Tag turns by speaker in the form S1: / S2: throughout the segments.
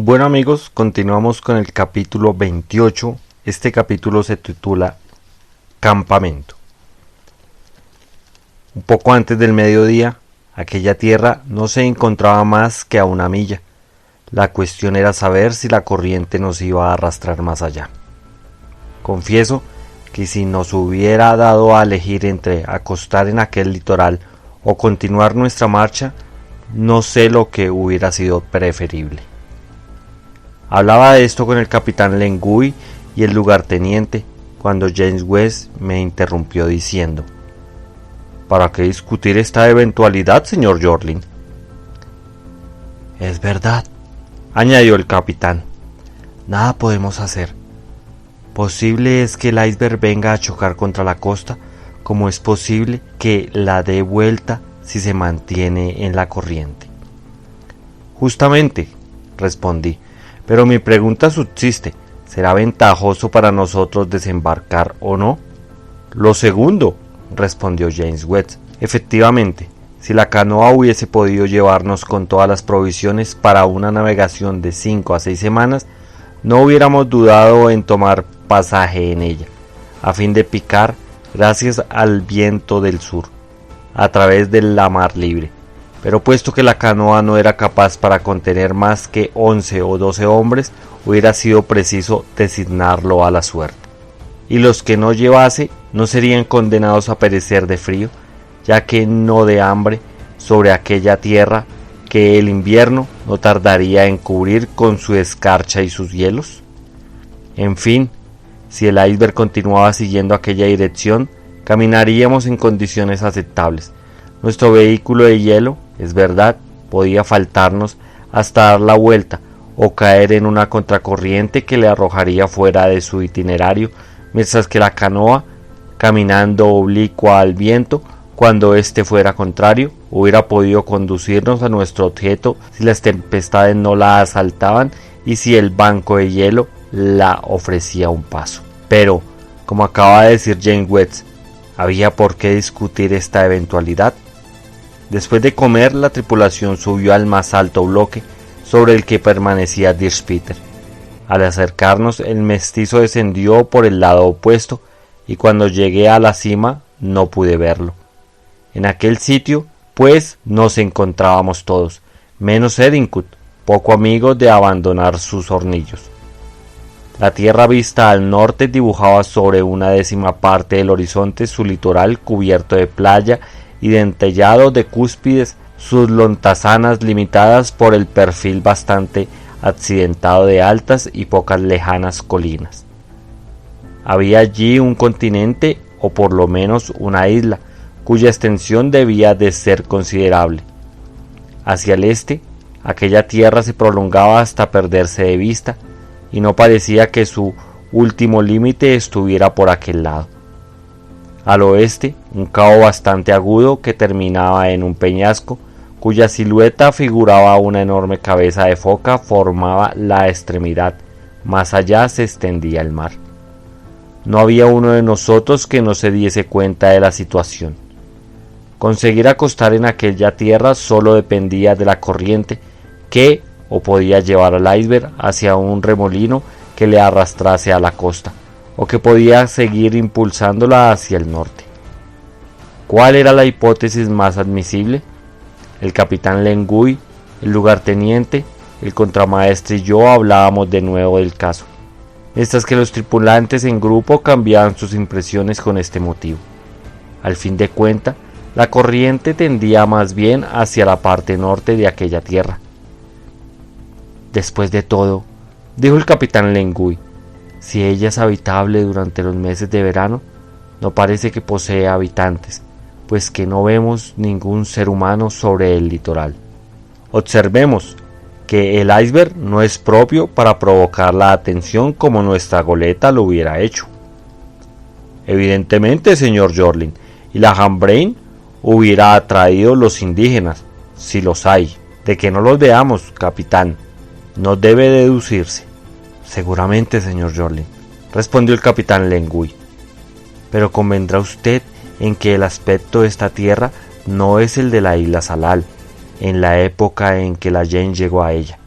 S1: Bueno amigos, continuamos con el capítulo 28. Este capítulo se titula Campamento. Un poco antes del mediodía, aquella tierra no se encontraba más que a una milla. La cuestión era saber si la corriente nos iba a arrastrar más allá. Confieso que si nos hubiera dado a elegir entre acostar en aquel litoral o continuar nuestra marcha, no sé lo que hubiera sido preferible. Hablaba de esto con el capitán Lengui y el lugarteniente cuando James West me interrumpió diciendo: ¿Para qué discutir esta eventualidad, señor Jorlin?
S2: Es verdad,
S1: añadió el capitán.
S2: Nada podemos hacer. Posible es que el iceberg venga a chocar contra la costa, como es posible que la dé vuelta si se mantiene en la corriente.
S1: Justamente, respondí, pero mi pregunta subsiste: ¿será ventajoso para nosotros desembarcar o no? Lo segundo, respondió James West. Efectivamente, si la canoa hubiese podido llevarnos con todas las provisiones para una navegación de 5 a 6 semanas, no hubiéramos dudado en tomar pasaje en ella, a fin de picar, gracias al viento del sur, a través de la mar libre. Pero puesto que la canoa no era capaz para contener más que 11 o 12 hombres, hubiera sido preciso designarlo a la suerte. Y los que no llevase no serían condenados a perecer de frío, ya que no de hambre, sobre aquella tierra que el invierno no tardaría en cubrir con su escarcha y sus hielos. En fin, si el iceberg continuaba siguiendo aquella dirección, caminaríamos en condiciones aceptables. Nuestro vehículo de hielo, es verdad, podía faltarnos hasta dar la vuelta o caer en una contracorriente que le arrojaría fuera de su itinerario, mientras que la canoa, caminando oblicua al viento, cuando éste fuera contrario, hubiera podido conducirnos a nuestro objeto si las tempestades no la asaltaban y si el banco de hielo la ofrecía un paso. Pero, como acaba de decir James West, ¿había por qué discutir esta eventualidad? Después de comer, la tripulación subió al más alto bloque sobre el que permanecía Dirk Peter. Al acercarnos, el mestizo descendió por el lado opuesto y cuando llegué a la cima no pude verlo. En aquel sitio, pues, nos encontrábamos todos, menos Edincut, poco amigo de abandonar sus hornillos. La tierra vista al norte dibujaba sobre una décima parte del horizonte su litoral cubierto de playa y dentellado de cúspides, sus lontazanas limitadas por el perfil bastante accidentado de altas y pocas lejanas colinas. Había allí un continente o por lo menos una isla, cuya extensión debía de ser considerable. Hacia el este, aquella tierra se prolongaba hasta perderse de vista, y no parecía que su último límite estuviera por aquel lado. Al oeste, un cabo bastante agudo que terminaba en un peñasco, cuya silueta figuraba una enorme cabeza de foca, formaba la extremidad. Más allá se extendía el mar. No había uno de nosotros que no se diese cuenta de la situación. Conseguir acostar en aquella tierra solo dependía de la corriente, que o podía llevar al iceberg hacia un remolino que le arrastrase a la costa, o que podía seguir impulsándola hacia el norte. ¿Cuál era la hipótesis más admisible? El capitán Lengui, el lugarteniente, el contramaestre y yo hablábamos de nuevo del caso, mientras que los tripulantes en grupo cambiaban sus impresiones con este motivo. Al fin de cuentas, la corriente tendía más bien hacia la parte norte de aquella tierra. Después de todo, dijo el capitán Lengui, si ella es habitable durante los meses de verano, no parece que posea habitantes, pues que no vemos ningún ser humano sobre el litoral. Observemos que el iceberg no es propio para provocar la atención como nuestra goleta lo hubiera hecho. Evidentemente, señor Jorlin, y la Hambrain hubiera atraído los indígenas, si los hay. De que no los veamos, capitán, no debe deducirse.
S2: Seguramente, señor Jorlin, respondió el capitán Lengui. Pero convendrá usted en que el aspecto de esta tierra no es el de la isla Salal, en la época en que la Jane llegó a ella.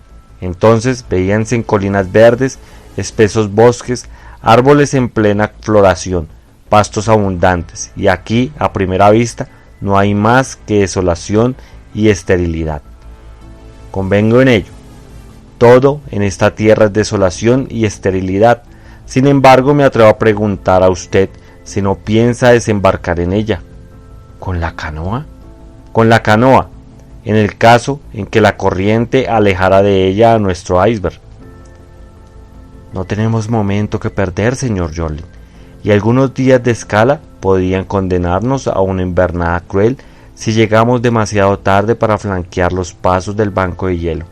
S1: Entonces veíanse en colinas verdes, espesos bosques, árboles en plena floración, pastos abundantes, y aquí, a primera vista, no hay más que desolación y esterilidad. Convengo en ello. Todo en esta tierra es desolación y esterilidad. Sin embargo, me atrevo a preguntar a usted si no piensa desembarcar en ella.
S2: ¿Con la canoa?
S1: Con la canoa, en el caso en que la corriente alejara de ella a nuestro iceberg.
S2: No tenemos momento que perder, señor Jolin, y algunos días de escala podrían condenarnos a una invernada cruel si llegamos demasiado tarde para flanquear los pasos del banco de hielo.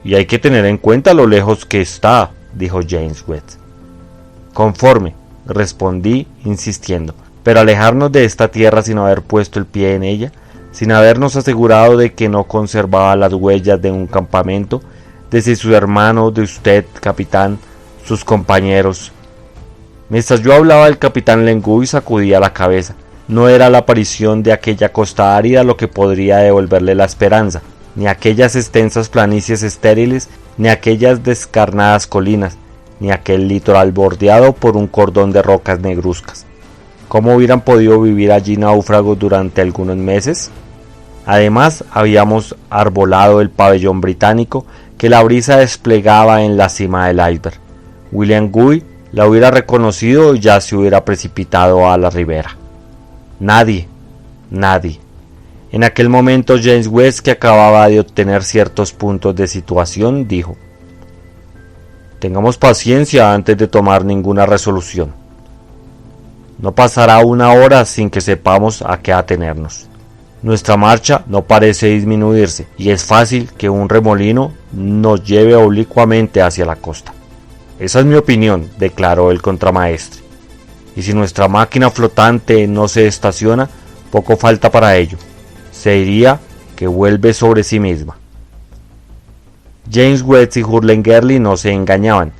S1: Y hay que tener en cuenta lo lejos que está, dijo James West.
S2: Conforme, respondí insistiendo, pero alejarnos de esta tierra sin haber puesto el pie en ella, sin habernos asegurado de que no conservaba las huellas de un campamento, desde su hermano, de usted, capitán, sus compañeros.
S1: Mientras yo hablaba, el capitán Lenguy sacudía la cabeza. No era la aparición de aquella costa árida lo que podría devolverle la esperanza, ni aquellas extensas planicies estériles, ni aquellas descarnadas colinas, ni aquel litoral bordeado por un cordón de rocas negruzcas. ¿Cómo hubieran podido vivir allí náufragos durante algunos meses? Además, habíamos arbolado el pabellón británico que la brisa desplegaba en la cima del iceberg. William Guy la hubiera reconocido y ya se hubiera precipitado a la ribera. Nadie. En aquel momento James West, que acababa de obtener ciertos puntos de situación, dijo: «Tengamos paciencia antes de tomar ninguna resolución. No pasará una hora sin que sepamos a qué atenernos. Nuestra marcha no parece disminuirse y es fácil que un remolino nos lleve oblicuamente hacia la costa». «Esa es mi opinión», declaró el contramaestre. «Y si nuestra máquina flotante no se estaciona, poco falta para ello. Se diría que vuelve sobre sí misma». James West y Hurlengherly no se engañaban.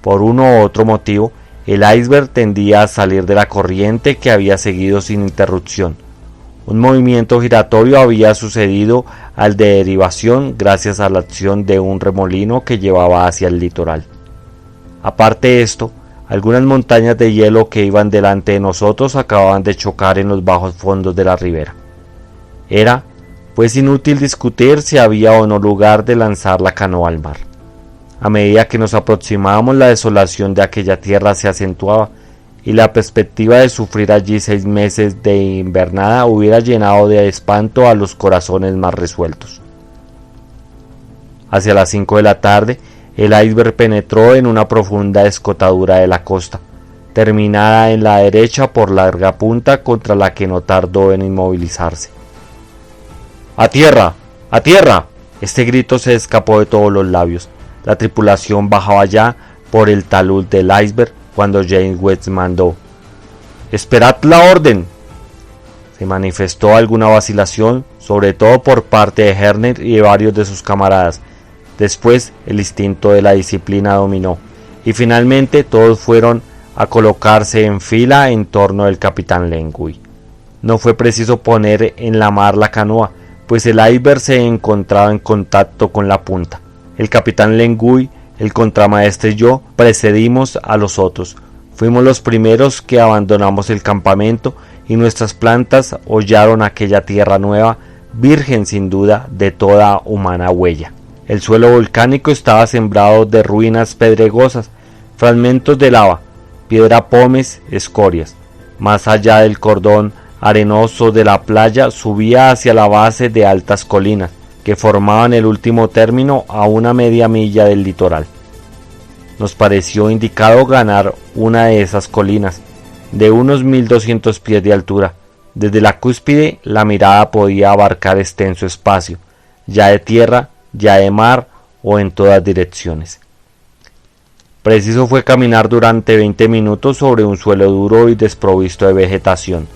S1: Por uno u otro motivo, el iceberg tendía a salir de la corriente que había seguido sin interrupción. Un movimiento giratorio había sucedido al de derivación gracias a la acción de un remolino que llevaba hacia el litoral. Aparte de esto, algunas montañas de hielo que iban delante de nosotros acababan de chocar en los bajos fondos de la ribera. Era, pues, inútil discutir si había o no lugar de lanzar la canoa al mar. A medida que nos aproximábamos, la desolación de aquella tierra se acentuaba, y la perspectiva de sufrir allí 6 meses de invernada hubiera llenado de espanto a los corazones más resueltos. Hacia las 5 de la tarde, el iceberg penetró en una profunda escotadura de la costa, terminada en la derecha por larga punta contra la que no tardó en inmovilizarse. ¡A tierra! ¡A tierra! Este grito se escapó de todos los labios. La tripulación bajaba ya por el talud del iceberg cuando James West mandó: «¡Esperad la orden!». Se manifestó alguna vacilación, sobre todo por parte de Herner y de varios de sus camaradas. Después el instinto de la disciplina dominó, y finalmente todos fueron a colocarse en fila en torno del capitán Lenguy. No fue preciso poner en la mar la canoa, pues el iceberg se encontraba en contacto con la punta. El capitán Lenguy, el contramaestre y yo precedimos a los otros. Fuimos los primeros que abandonamos el campamento, y nuestras plantas hollaron aquella tierra nueva, virgen sin duda de toda humana huella. El suelo volcánico estaba sembrado de ruinas pedregosas, fragmentos de lava, piedra pómez, escorias. Más allá del cordón arenoso de la playa subía hacia la base de altas colinas, que formaban el último término a una media milla del litoral. Nos pareció indicado ganar una de esas colinas, de unos 1200 pies de altura. Desde la cúspide la mirada podía abarcar extenso espacio, ya de tierra, ya de mar o en todas direcciones. Preciso fue caminar durante 20 minutos sobre un suelo duro y desprovisto de vegetación.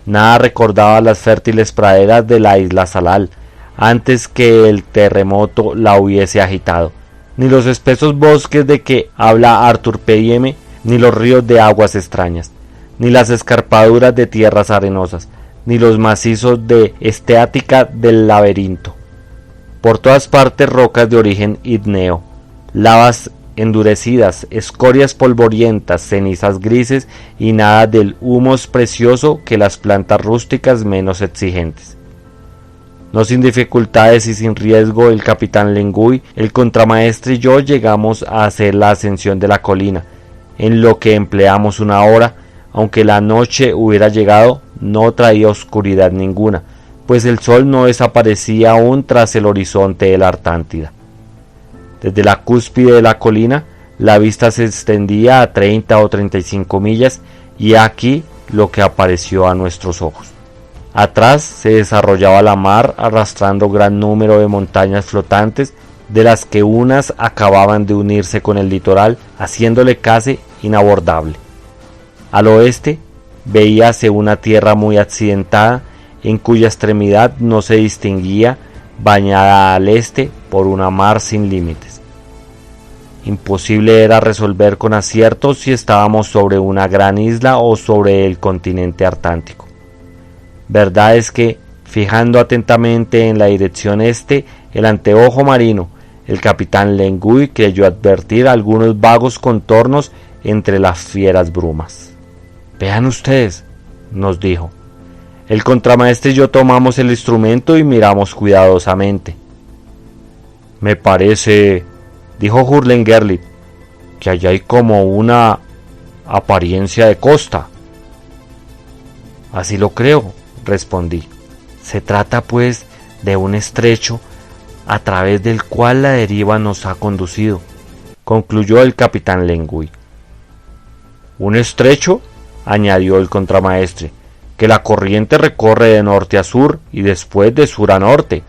S1: Nada recordaba las fértiles praderas de la isla Salal antes que el terremoto la hubiese agitado, ni los espesos bosques de que habla Arthur P.M., ni los ríos de aguas extrañas, ni las escarpaduras de tierras arenosas, ni los macizos de esteática del laberinto. Por todas partes rocas de origen ígneo, lavas endurecidas, escorias polvorientas, cenizas grises y nada del humus precioso que las plantas rústicas menos exigentes. No sin dificultades y sin riesgo, el capitán Lengui, el contramaestre y yo llegamos a hacer la ascensión de la colina, en lo que empleamos una hora. Aunque la noche hubiera llegado, no traía oscuridad ninguna, pues el sol no desaparecía aún tras el horizonte de la Artántida. Desde la cúspide de la colina, la vista se extendía a 30 o 35 millas, y aquí lo que apareció a nuestros ojos. Atrás se desarrollaba la mar, arrastrando gran número de montañas flotantes, de las que unas acababan de unirse con el litoral, haciéndole casi inabordable. Al oeste veíase una tierra muy accidentada, en cuya extremidad no se distinguía, bañada al este por una mar sin límites. Imposible era resolver con acierto si estábamos sobre una gran isla o sobre el continente artántico. Verdad es que, fijando atentamente en la dirección este el anteojo marino, el capitán Lengui creyó advertir algunos vagos contornos entre las fieras brumas. «Vean ustedes», nos dijo. El contramaestre y yo tomamos el instrumento y miramos cuidadosamente. «Me parece», dijo Hurlengerlid, «que allá hay como una apariencia de costa». «Así lo creo», respondí. «Se trata pues de un estrecho a través del cual la deriva nos ha conducido», concluyó el capitán Lengui. «¿Un estrecho?», añadió el contramaestre, «que la corriente recorre de norte a sur y después de sur a norte».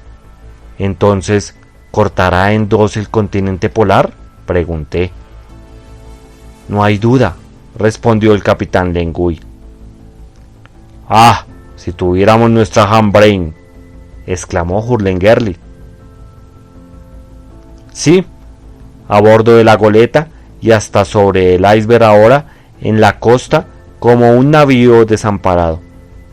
S1: «Entonces, ¿cortará en dos el continente polar?», pregunté. «No hay duda», respondió el capitán Lengui. «¡Ah! Si tuviéramos nuestra Hambrain», exclamó Hurlengerlid. «Sí, a bordo de la goleta y hasta sobre el iceberg ahora, en la costa, como un navío desamparado.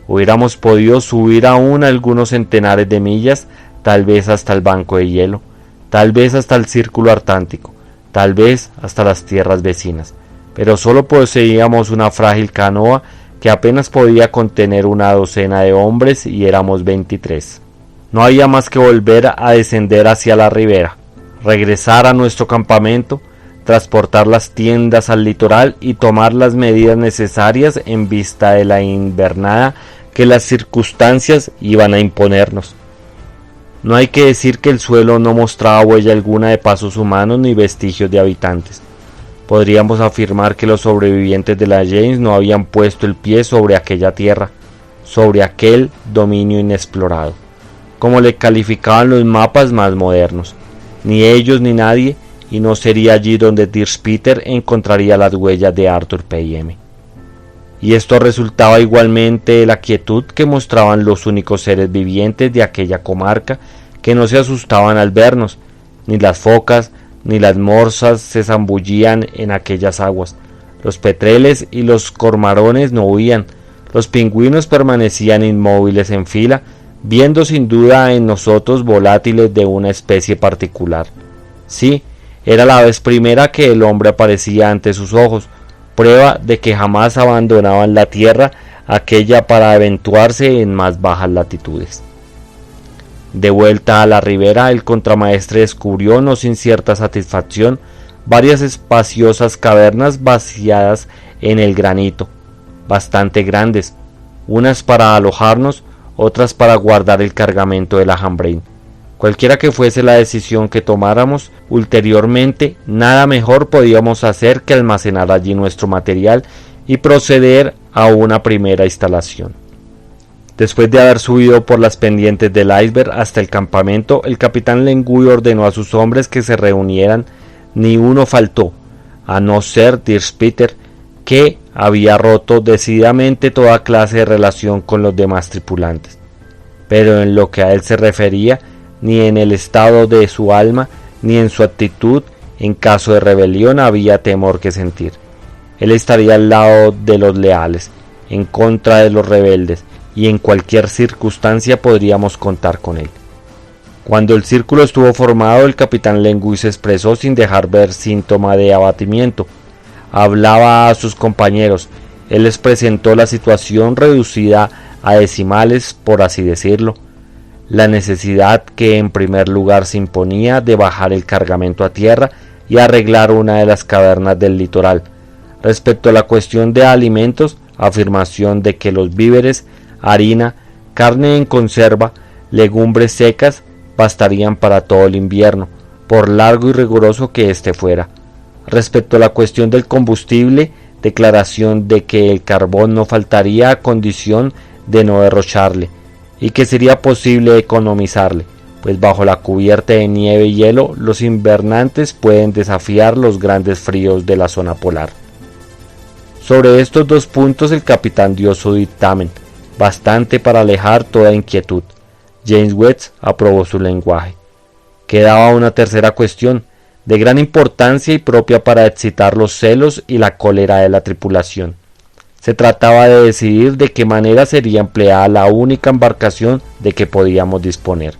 S1: Hubiéramos podido subir aún algunos centenares de millas, tal vez hasta el banco de hielo, tal vez hasta el círculo artántico, tal vez hasta las tierras vecinas, pero solo poseíamos una frágil canoa que apenas podía contener una docena de hombres y éramos 23. No había más que volver a descender hacia la ribera, regresar a nuestro campamento, transportar las tiendas al litoral y tomar las medidas necesarias en vista de la invernada que las circunstancias iban a imponernos. No hay que decir que el suelo no mostraba huella alguna de pasos humanos ni vestigios de habitantes. Podríamos afirmar que los sobrevivientes de la James no habían puesto el pie sobre aquella tierra, sobre aquel dominio inexplorado, como le calificaban los mapas más modernos. Ni ellos ni nadie, y no sería allí donde Dirkspeter encontraría las huellas de Arthur P.M. Y esto resultaba igualmente de la quietud que mostraban los únicos seres vivientes de aquella comarca, que no se asustaban al vernos. Ni las focas ni las morsas se zambullían en aquellas aguas, los petreles y los cormarones no huían, los pingüinos permanecían inmóviles en fila, viendo sin duda en nosotros volátiles de una especie particular. Sí, era la vez primera que el hombre aparecía ante sus ojos, prueba de que jamás abandonaban la tierra aquella para aventurarse en más bajas latitudes. De vuelta a la ribera, el contramaestre descubrió, no sin cierta satisfacción, varias espaciosas cavernas vaciadas en el granito, bastante grandes, unas para alojarnos, otras para guardar el cargamento de la Hambrain. Cualquiera que fuese la decisión que tomáramos ulteriormente, nada mejor podíamos hacer que almacenar allí nuestro material y proceder a una primera instalación. Después de haber subido por las pendientes del iceberg hasta el campamento, el capitán Lengui ordenó a sus hombres que se reunieran. Ni uno faltó, a no ser Dirkspeter, que había roto decididamente toda clase de relación con los demás tripulantes. Pero en lo que a él se refería, ni en el estado de su alma, ni en su actitud, en caso de rebelión había temor que sentir. Él estaría al lado de los leales, en contra de los rebeldes, y en cualquier circunstancia podríamos contar con él. Cuando el círculo estuvo formado, el capitán Lengui se expresó sin dejar ver síntoma de abatimiento. Hablaba a sus compañeros. Él les presentó la situación reducida a decimales, por así decirlo. La necesidad que en primer lugar se imponía de bajar el cargamento a tierra y arreglar una de las cavernas del litoral. Respecto a la cuestión de alimentos, afirmación de que los víveres, harina, carne en conserva, legumbres secas, bastarían para todo el invierno, por largo y riguroso que éste fuera. Respecto a la cuestión del combustible, declaración de que el carbón no faltaría a condición de no derrocharle, y que sería posible economizarle, pues bajo la cubierta de nieve y hielo los invernantes pueden desafiar los grandes fríos de la zona polar. Sobre estos dos puntos el capitán dio su dictamen, bastante para alejar toda inquietud. James West aprobó su lenguaje. Quedaba una tercera cuestión, de gran importancia y propia para excitar los celos y la cólera de la tripulación. Se trataba de decidir de qué manera sería empleada la única embarcación de que podíamos disponer.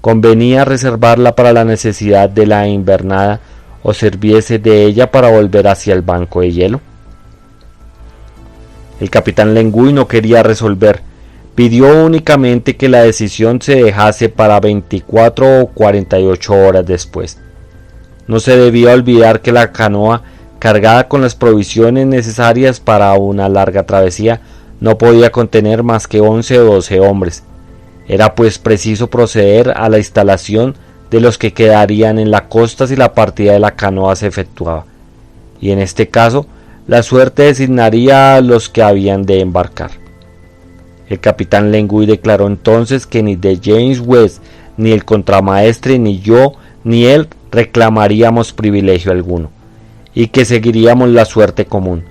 S1: ¿Convenía reservarla para la necesidad de la invernada o serviese de ella para volver hacia el banco de hielo? El capitán Lengui no quería resolver. Pidió únicamente que la decisión se dejase para 24 o 48 horas después. No se debía olvidar que la canoa, cargada con las provisiones necesarias para una larga travesía, no podía contener más que 11 o 12 hombres. Era pues preciso proceder a la instalación de los que quedarían en la costa si la partida de la canoa se efectuaba, y en este caso la suerte designaría a los que habían de embarcar. El capitán Lengui declaró entonces que ni de James West, ni el contramaestre, ni yo, ni él reclamaríamos privilegio alguno, y que seguiríamos la suerte común.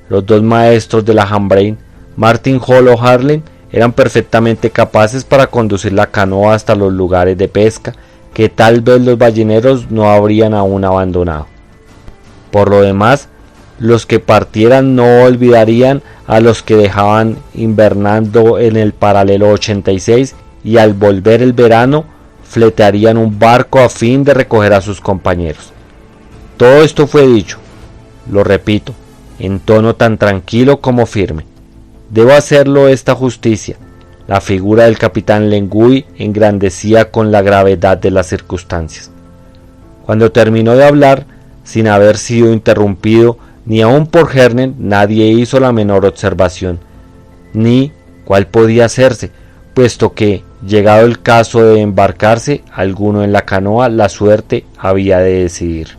S1: Los dos maestros de la Hambrain, Martin Hall o Harlan, eran perfectamente capaces para conducir la canoa hasta los lugares de pesca que tal vez los balleneros no habrían aún abandonado. Por lo demás, los que partieran no olvidarían a los que dejaban invernando en el paralelo 86 y al volver el verano fletearían un barco a fin de recoger a sus compañeros. Todo esto fue dicho, lo repito, en tono tan tranquilo como firme. Debo hacerlo esta justicia. La figura del capitán Lengui engrandecía con la gravedad de las circunstancias. Cuando terminó de hablar, sin haber sido interrumpido, ni aun por Hernen, nadie hizo la menor observación, ni cuál podía hacerse, puesto que, llegado el caso de embarcarse alguno en la canoa, la suerte había de decidir.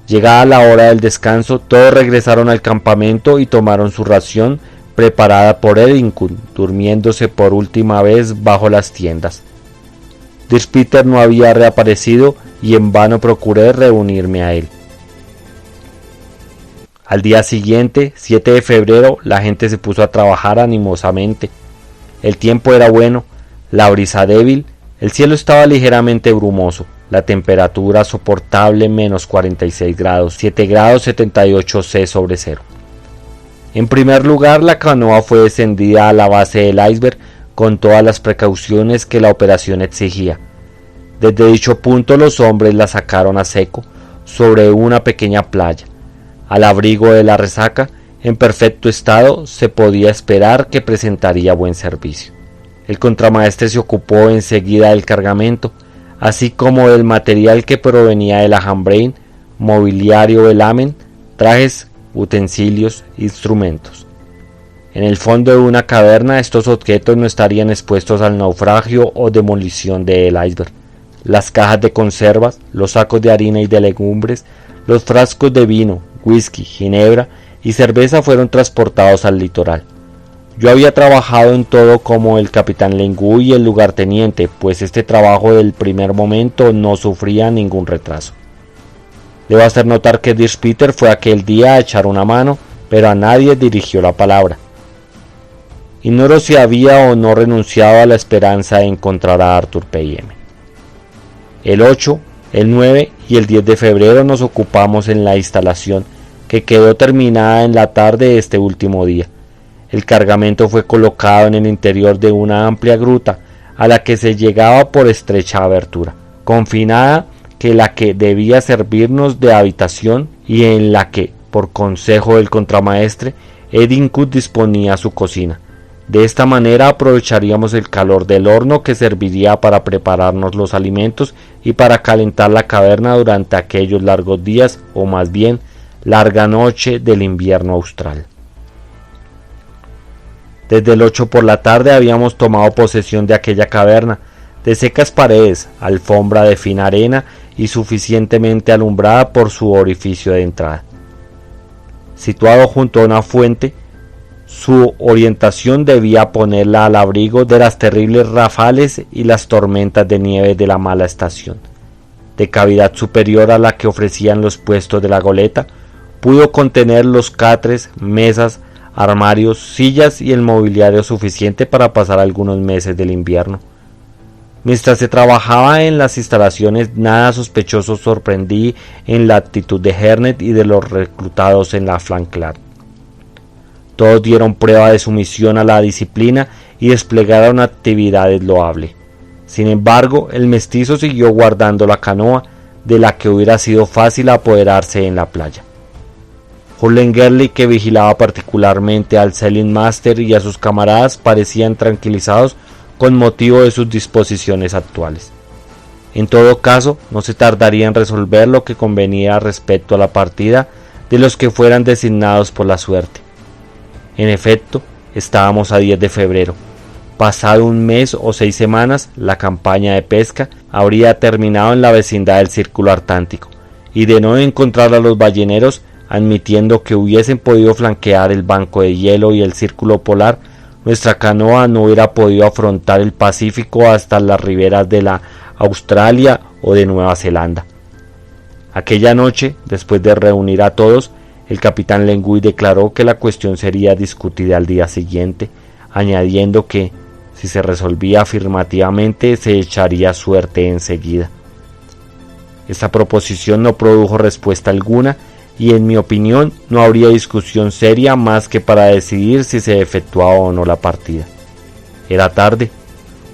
S1: Llegada la hora del descanso, todos regresaron al campamento y tomaron su ración preparada por Edington, durmiéndose por última vez bajo las tiendas. Dirk no había reaparecido y en vano procuré reunirme a él. Al día siguiente, 7 de febrero, la gente se puso a trabajar animosamente. El tiempo era bueno, la brisa débil, el cielo estaba ligeramente brumoso, la temperatura soportable menos 46 grados, 7 grados 78 C sobre cero. En primer lugar, la canoa fue descendida a la base del iceberg con todas las precauciones que la operación exigía. Desde dicho punto los hombres la sacaron a seco sobre una pequeña playa. Al abrigo de la resaca, en perfecto estado, se podía esperar que presentaría buen servicio. El contramaestre se ocupó enseguida del cargamento, así como del material que provenía de la Hambrain, mobiliario velamen, trajes, utensilios, instrumentos. En el fondo de una caverna estos objetos no estarían expuestos al naufragio o demolición del iceberg. Las cajas de conservas, los sacos de harina y de legumbres, los frascos de vino, whisky, ginebra y cerveza fueron transportados al litoral. Yo había trabajado en todo como el capitán Lengui y el lugarteniente, pues este trabajo del primer momento no sufría ningún retraso. Debo hacer notar que Dirk fue aquel día a echar una mano, pero a nadie dirigió la palabra. Ignoro si había o no renunciado a la esperanza de encontrar a Arthur P.M. El 8, el 9 y el 10 de febrero nos ocupamos en la instalación, que quedó terminada en la tarde de este último día. El cargamento fue colocado en el interior de una amplia gruta, a la que se llegaba por estrecha abertura, confinada, que la que debía servirnos de habitación y en la que, por consejo del contramaestre, Edincut disponía su cocina. De esta manera aprovecharíamos el calor del horno que serviría para prepararnos los alimentos y para calentar la caverna durante aquellos largos días, o más bien, larga noche del invierno austral. Desde el 8 por la tarde habíamos tomado posesión de aquella caverna, de secas paredes, alfombra de fina arena y suficientemente alumbrada por su orificio de entrada. Situado junto a una fuente, su orientación debía ponerla al abrigo de las terribles rafales y las tormentas de nieve de la mala estación. De cavidad superior a la que ofrecían los puestos de la goleta, pudo contener los catres, mesas, armarios, sillas y el mobiliario suficiente para pasar algunos meses del invierno. Mientras se trabajaba en las instalaciones, nada sospechoso sorprendí en la actitud de Hernet y de los reclutados en la Flanclar. Todos dieron prueba de sumisión a la disciplina y desplegaron actividades loables. Sin embargo, el mestizo siguió guardando la canoa, de la que hubiera sido fácil apoderarse en la playa. Hurlengherli, que vigilaba particularmente al Sailing Master y a sus camaradas, parecían tranquilizados con motivo de sus disposiciones actuales. En todo caso, no se tardaría en resolver lo que convenía respecto a la partida de los que fueran designados por la suerte. En efecto, estábamos a 10 de febrero. Pasado un mes o 6 semanas, la campaña de pesca habría terminado en la vecindad del Círculo Antártico, y de no encontrar a los balleneros, admitiendo que hubiesen podido flanquear el banco de hielo y el círculo polar, nuestra canoa no hubiera podido afrontar el Pacífico hasta las riberas de la Australia o de Nueva Zelanda. Aquella noche, después de reunir a todos, el capitán Lengui declaró que la cuestión sería discutida al día siguiente, añadiendo que, si se resolvía afirmativamente, se echaría suerte enseguida. Esta proposición no produjo respuesta alguna, y en mi opinión no habría discusión seria más que para decidir si se efectuaba o no la partida. Era tarde,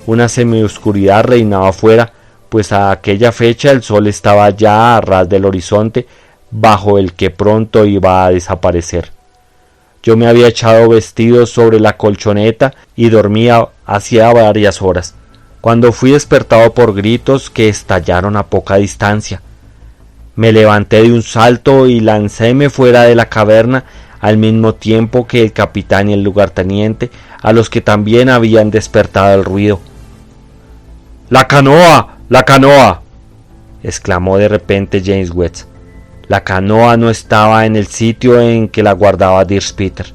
S1: una semioscuridad reinaba afuera, pues a aquella fecha el sol estaba ya a ras del horizonte, bajo el que pronto iba a desaparecer. Yo me había echado vestido sobre la colchoneta y dormía hacía varias horas, cuando fui despertado por gritos que estallaron a poca distancia. Me levanté de un salto y lancéme fuera de la caverna, al mismo tiempo que el capitán y el lugarteniente, a los que también habían despertado el ruido. ¡La canoa! ¡La canoa!, exclamó de repente James West. La canoa no estaba en el sitio en que la guardaba Dirkspeter.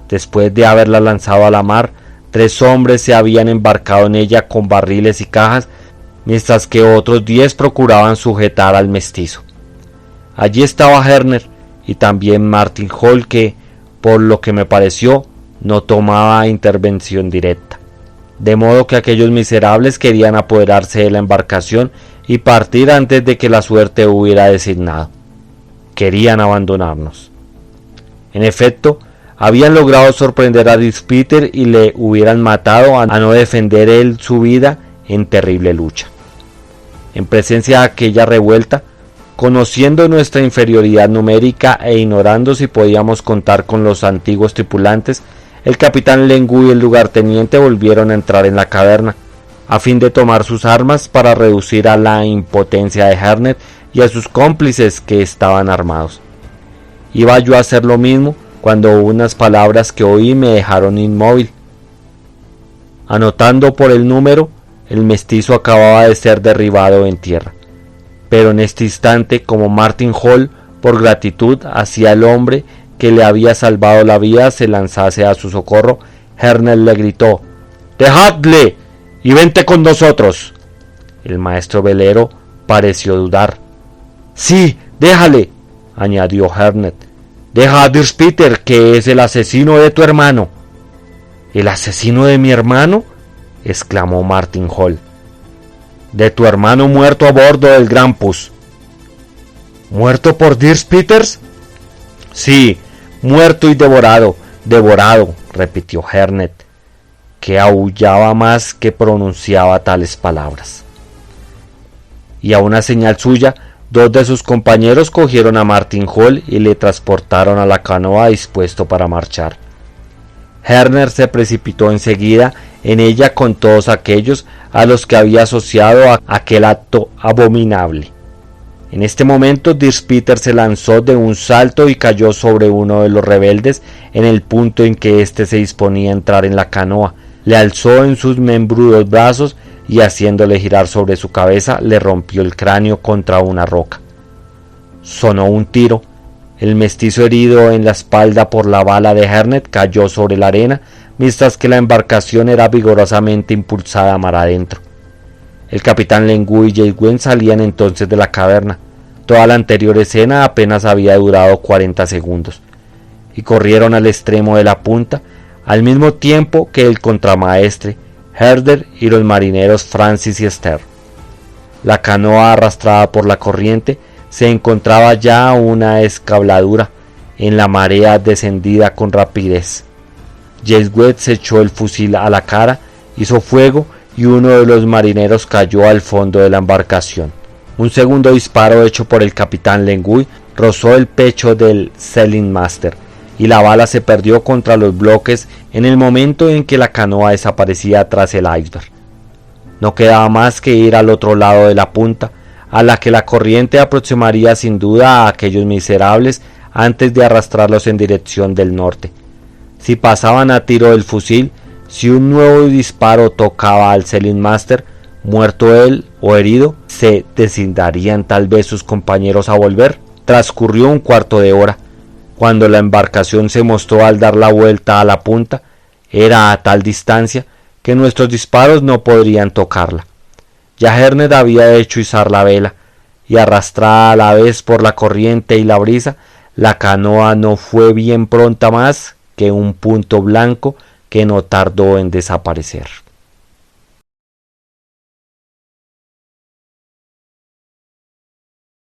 S1: Después de haberla lanzado a la mar, 3 hombres se habían embarcado en ella con barriles y cajas, mientras que otros 10 procuraban sujetar al mestizo. Allí estaba Herner y también Martin Hall, que, por lo que me pareció, no tomaba intervención directa. De modo que aquellos miserables querían apoderarse de la embarcación y partir antes de que la suerte hubiera designado. Querían abandonarnos. En efecto, habían logrado sorprender a Dirkspeter y le hubieran matado a no defender él su vida en terrible lucha. En presencia de aquella revuelta, conociendo nuestra inferioridad numérica e ignorando si podíamos contar con los antiguos tripulantes, el capitán Lengui y el lugarteniente volvieron a entrar en la caverna, a fin de tomar sus armas para reducir a la impotencia de Hernet y a sus cómplices que estaban armados. Iba yo a hacer lo mismo cuando unas palabras que oí me dejaron inmóvil. Anotando por el número, el mestizo acababa de ser derribado en tierra. Pero en este instante, como Martin Hall, por gratitud hacia el hombre que le había salvado la vida, se lanzase a su socorro, Hernet le gritó: «¡Dejadle y vente con nosotros!». El maestro velero pareció dudar. «Sí, déjale», añadió Hernet. «Deja a Dirkspeter, que es el asesino de tu hermano». «¿El asesino de mi hermano?», exclamó Martin Hall. «De tu hermano muerto a bordo del Grampus». «¿Muerto por Dirkspeter?». «Sí, muerto y devorado, repitió Hernet. que aullaba más que pronunciaba tales palabras. Y a una señal suya, 2 de sus compañeros cogieron a Martin Hall y le transportaron a la canoa dispuesto para marchar. Herner se precipitó enseguida en ella con todos aquellos a los que había asociado a aquel acto abominable. En este momento Dirk Peter se lanzó de un salto y cayó sobre uno de los rebeldes en el punto en que éste se disponía a entrar en la canoa. Le alzó en sus membrudos brazos y haciéndole girar sobre su cabeza le rompió el cráneo contra una roca. Sonó un tiro. El mestizo, herido en la espalda por la bala de Hernet, cayó sobre la arena, mientras que la embarcación era vigorosamente impulsada mar adentro. El capitán Lenguy y James salían entonces de la caverna. Toda la anterior escena apenas había durado 40 segundos, y corrieron al extremo de la punta, al mismo tiempo que el contramaestre, Herder y los marineros Francis y Esther. La canoa, arrastrada por la corriente, se encontraba ya a una escabladura en la marea descendida con rapidez. James se echó el fusil a la cara, hizo fuego y uno de los marineros cayó al fondo de la embarcación. Un segundo disparo hecho por el capitán Lenguy rozó el pecho del Sailing Master y la bala se perdió contra los bloques en el momento en que la canoa desaparecía tras el iceberg. No quedaba más que ir al otro lado de la punta, a la que la corriente aproximaría sin duda a aquellos miserables antes de arrastrarlos en dirección del norte. Si pasaban a tiro del fusil, si un nuevo disparo tocaba al Sailing Master, muerto él o herido, ¿se decidirían tal vez sus compañeros a volver? Transcurrió un cuarto de hora. Cuando la embarcación se mostró al dar la vuelta a la punta, era a tal distancia que nuestros disparos no podrían tocarla. Ya Hernet había hecho izar la vela, y arrastrada a la vez por la corriente y la brisa, la canoa no fue bien pronta más que un punto blanco que no tardó en desaparecer.